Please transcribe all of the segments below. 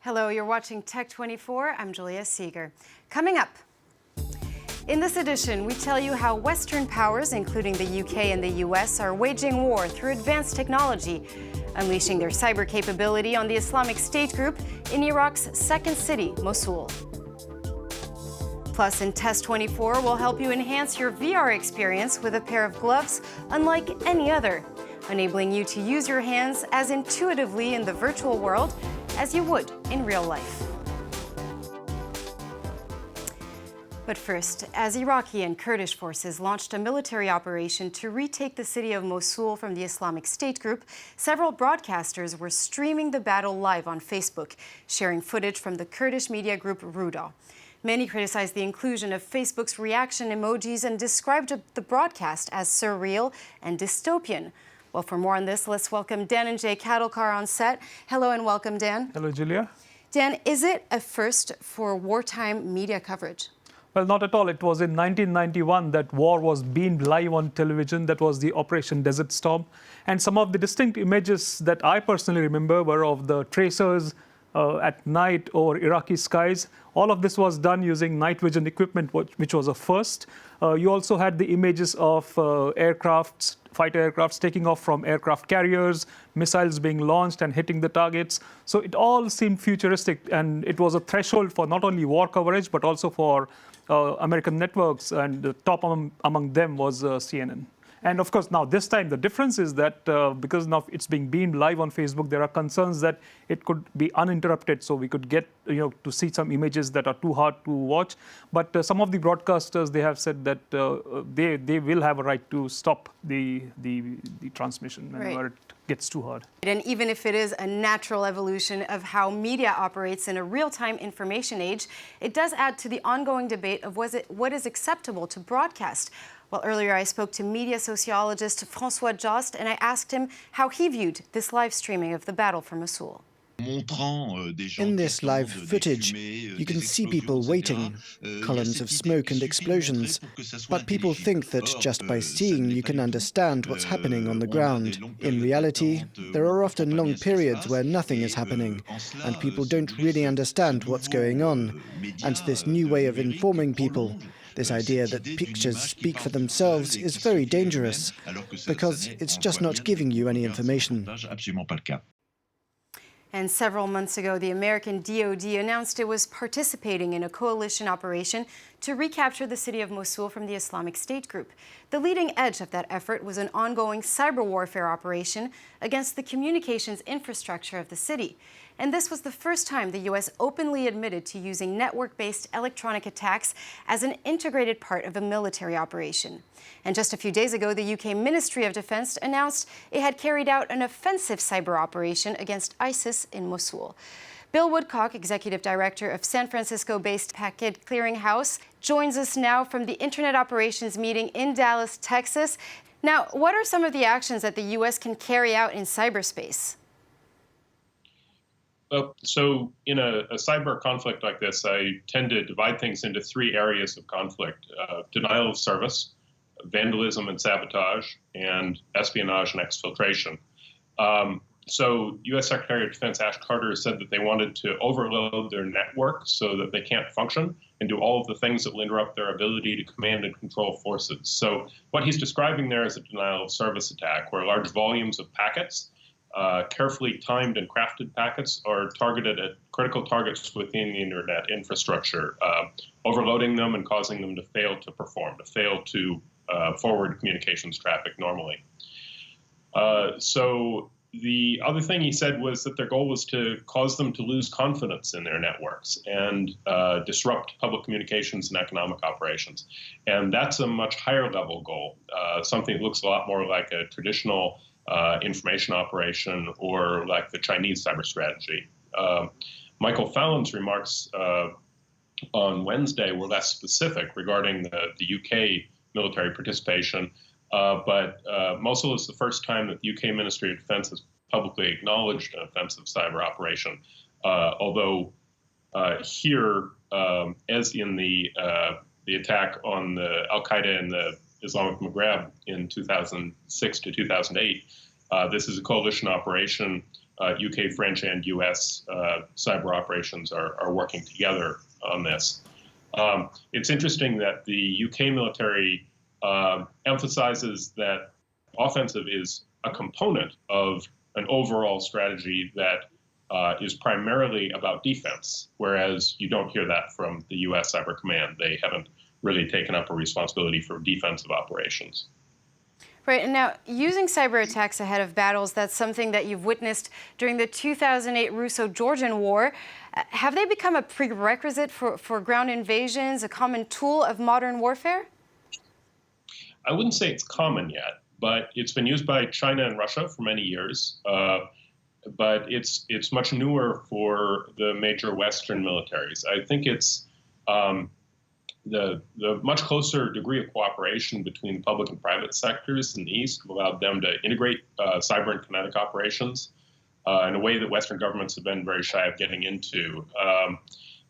Hello, you're watching Tech 24. I'm Julia Seeger. Coming up, in this edition, we tell you how Western powers, including the UK and the US, are waging war through advanced technology, unleashing their cyber capability on the Islamic State group in Iraq's second city, Mosul. Plus, in Test 24, we'll help you enhance your VR experience with a pair of gloves unlike any other, enabling you to use your hands as intuitively in the virtual world as you would in real life. But first, as Iraqi and Kurdish forces launched a military operation to retake the city of Mosul from the Islamic State group, several broadcasters were streaming the battle live on Facebook, sharing footage from the Kurdish media group Ruda. Many criticized the inclusion of Facebook's reaction emojis and described the broadcast as surreal and dystopian. Well, for more on this, let's welcome Dan and Jay Kattlecar on set. Hello and welcome, Dan. Hello, Julia. Dan, is it a first for wartime media coverage? Well, not at all. It was in 1991 that war was beamed live on television. That was the Operation Desert Storm. And some of the distinct images that I personally remember were of the tracers at night over Iraqi skies. All of this was done using night vision equipment, which was a first. You also had the images of fighter aircrafts taking off from aircraft carriers, missiles being launched and hitting the targets. So it all seemed futuristic, and it was a threshold for not only war coverage, but also for American networks, and the top among them was CNN. And of course, now this time the difference is that because now it's being beamed live on Facebook, there are concerns that it could be uninterrupted, so we could get to see some images that are too hard to watch. But some of the broadcasters, they have said that they will have a right to stop the transmission whenever it gets too hard. And even if it is a natural evolution of how media operates in a real-time information age, it does add to the ongoing debate of what is acceptable to broadcast. Well, earlier I spoke to media sociologist François Jost, and I asked him how he viewed this live streaming of the battle for Mosul. In this live footage, you can see people waiting, columns of smoke and explosions, but people think that just by seeing you can understand what's happening on the ground. In reality, there are often long periods where nothing is happening, and people don't really understand what's going on. And this new way of informing people, this idea that pictures speak for themselves, is very dangerous, because it's just not giving you any information. And several months ago, the American DoD announced it was participating in a coalition operation to recapture the city of Mosul from the Islamic State group. The leading edge of that effort was an ongoing cyber warfare operation against the communications infrastructure of the city. And this was the first time the U.S. openly admitted to using network-based electronic attacks as an integrated part of a military operation. And just a few days ago, the UK Ministry of Defense announced it had carried out an offensive cyber operation against ISIS in Mosul. Bill Woodcock, Executive Director of San Francisco-based Packet Clearinghouse, joins us now from the Internet Operations meeting in Dallas, Texas. Now, what are some of the actions that the U.S. can carry out in cyberspace? So in a cyber conflict like this, I tend to divide things into three areas of conflict: denial of service, vandalism and sabotage, and espionage and exfiltration. So U.S. Secretary of Defense Ash Carter said that they wanted to overload their network so that they can't function and do all of the things that will interrupt their ability to command and control forces. So what he's describing there is a denial of service attack, where large volumes of packets, carefully timed and crafted packets, are targeted at critical targets within the internet infrastructure, overloading them and causing them to fail to perform, to fail to forward communications traffic normally. So the other thing he said was that their goal was to cause them to lose confidence in their networks and disrupt public communications and economic operations. And that's a much higher level goal, something that looks a lot more like a traditional information operation or like the Chinese cyber strategy. Michael Fallon's remarks on Wednesday were less specific regarding the UK military participation, but Mosul is the first time that the UK Ministry of Defense has publicly acknowledged an offensive cyber operation, although here, as in the attack on the Al-Qaeda in the Islamic Maghreb in 2006 to 2008, this is a coalition operation UK, French, and US cyber operations are working together on this. It's interesting that the UK military emphasizes that offensive is a component of an overall strategy that is primarily about defense, whereas you don't hear that from the US Cyber Command. They haven't really taken up a responsibility for defensive operations. Right, and now using cyber attacks ahead of battles, that's something that you've witnessed during the 2008 Russo-Georgian War. Have they become a prerequisite for ground invasions, a common tool of modern warfare? I wouldn't say it's common yet, but it's been used by China and Russia for many years. But it's much newer for the major Western militaries. I think it's the much closer degree of cooperation between the public and private sectors in the East allowed them to integrate cyber and kinetic operations in a way that Western governments have been very shy of getting into.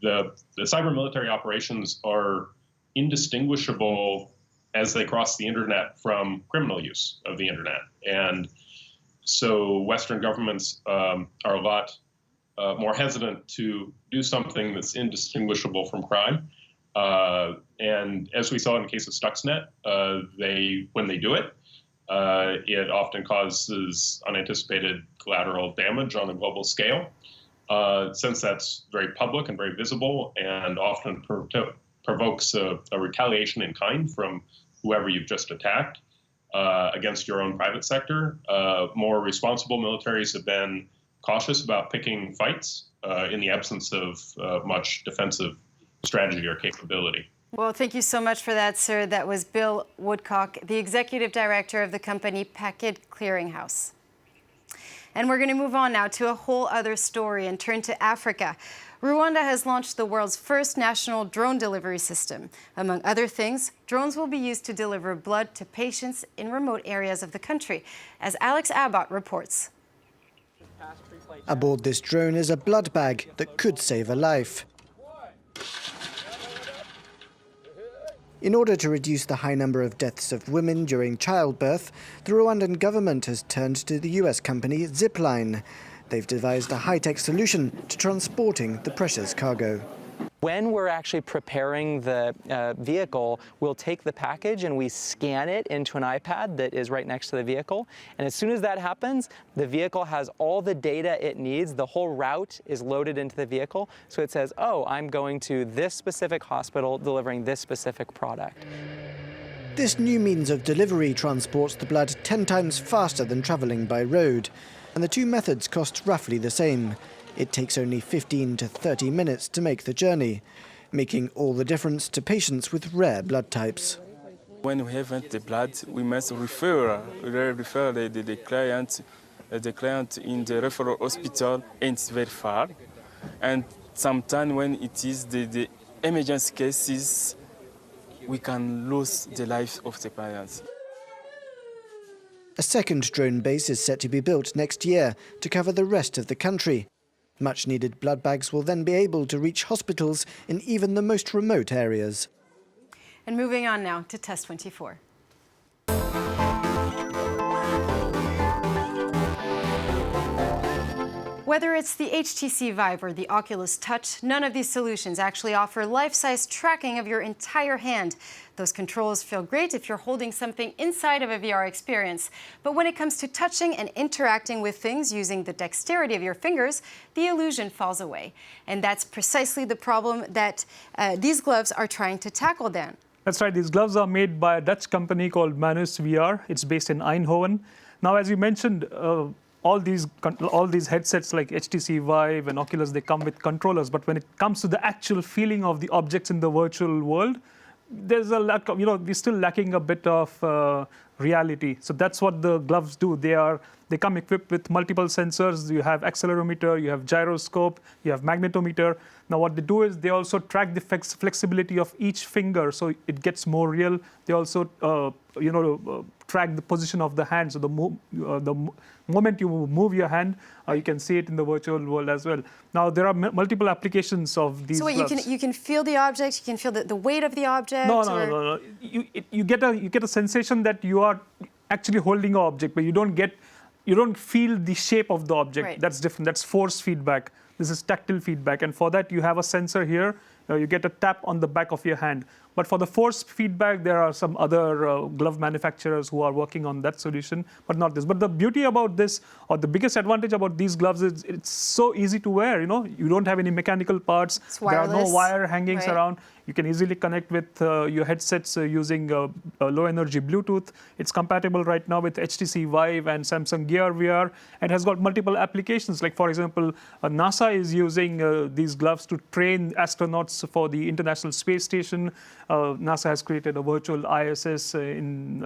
The cyber military operations are indistinguishable as they cross the internet from criminal use of the internet. And so Western governments are a lot more hesitant to do something that's indistinguishable from crime. And as we saw in the case of Stuxnet, when they do it, it often causes unanticipated collateral damage on a global scale. Since that's very public and very visible and often provokes a retaliation in kind from whoever you've just attacked against your own private sector, more responsible militaries have been cautious about picking fights in the absence of much defensive strategy or capability. Well, thank you so much for that, sir. That was Bill Woodcock, the executive director of the company Packet Clearinghouse. And we're going to move on now to a whole other story and turn to Africa. Rwanda has launched the world's first national drone delivery system. Among other things, drones will be used to deliver blood to patients in remote areas of the country, as Alex Abbott reports. Aboard this drone is a blood bag that could save a life. In order to reduce the high number of deaths of women during childbirth, the Rwandan government has turned to the US company Zipline. They've devised a high-tech solution to transporting the precious cargo. When we're actually preparing the vehicle, we'll take the package and we scan it into an iPad that is right next to the vehicle. And as soon as that happens, the vehicle has all the data it needs. The whole route is loaded into the vehicle. So it says, oh, I'm going to this specific hospital delivering this specific product. This new means of delivery transports the blood 10 times faster than traveling by road. And the two methods cost roughly the same. It takes only 15 to 30 minutes to make the journey, making all the difference to patients with rare blood types. When we haven't the blood, we must refer the client in the referral hospital, and it's very far. And sometimes when it is the emergency cases, we can lose the life of the patients. A second drone base is set to be built next year to cover the rest of the country. Much-needed blood bags will then be able to reach hospitals in even the most remote areas. And moving on now to Test 24. Whether it's the HTC Vive or the Oculus Touch, none of these solutions actually offer life-size tracking of your entire hand. Those controls feel great if you're holding something inside of a VR experience. But when it comes to touching and interacting with things using the dexterity of your fingers, the illusion falls away. And that's precisely the problem that these gloves are trying to tackle, Dan. That's right. These gloves are made by a Dutch company called Manus VR. It's based in Eindhoven. Now, as you mentioned, all these headsets like HTC Vive and Oculus, they come with controllers. But when it comes to the actual feeling of the objects in the virtual world, there's a lack of, we're still lacking a bit of reality. So that's what the gloves do. They come equipped with multiple sensors. You have accelerometer, you have gyroscope, you have magnetometer. Now what they do is they also track the flexibility of each finger, so it gets more real. They also, track the position of the hand. So the moment you move your hand, you can see it in the virtual world as well. Now there are multiple applications of these. So wait, gloves. you can feel the object, you can feel the weight of the object. No. You get a sensation that you are actually holding an object, but you don't get you don't feel the shape of the object. Right. That's different. That's force feedback. This is tactile feedback. And for that, you have a sensor here. You get a tap on the back of your hand. But for the force feedback, there are some other glove manufacturers who are working on that solution, but not this. But the beauty about this, or the biggest advantage about these gloves, is it's so easy to wear. You don't have any mechanical parts. It's there are no wireless, wire hangings right? around. You can easily connect with your headsets using low-energy Bluetooth. It's compatible right now with HTC Vive and Samsung Gear VR. It has got multiple applications. Like, for example, NASA is using these gloves to train astronauts for the International Space Station. NASA has created a virtual ISS in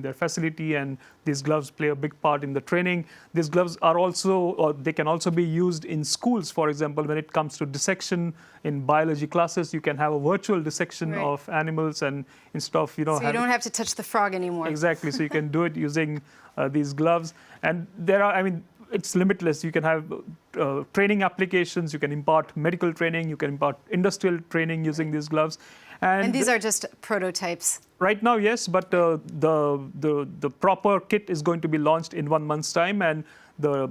their facility, and these gloves play a big part in the training. These gloves are also, or they can also be used in schools. For example, when it comes to dissection in biology classes, you can have a virtual dissection Right. of animals, and instead of So you don't have to touch the frog anymore. exactly, so you can do it using these gloves. And there are, it's limitless. You can have training applications. You can impart medical training. You can impart industrial training using these gloves. And these are just prototypes. Right now, yes, but the proper kit is going to be launched in 1 month's time, and the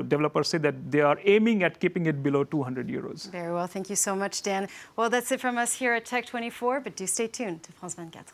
developers say that they are aiming at keeping it below 200 euros. Very well. Thank you so much, Dan. Well, that's it from us here at Tech 24, but do stay tuned to France 24.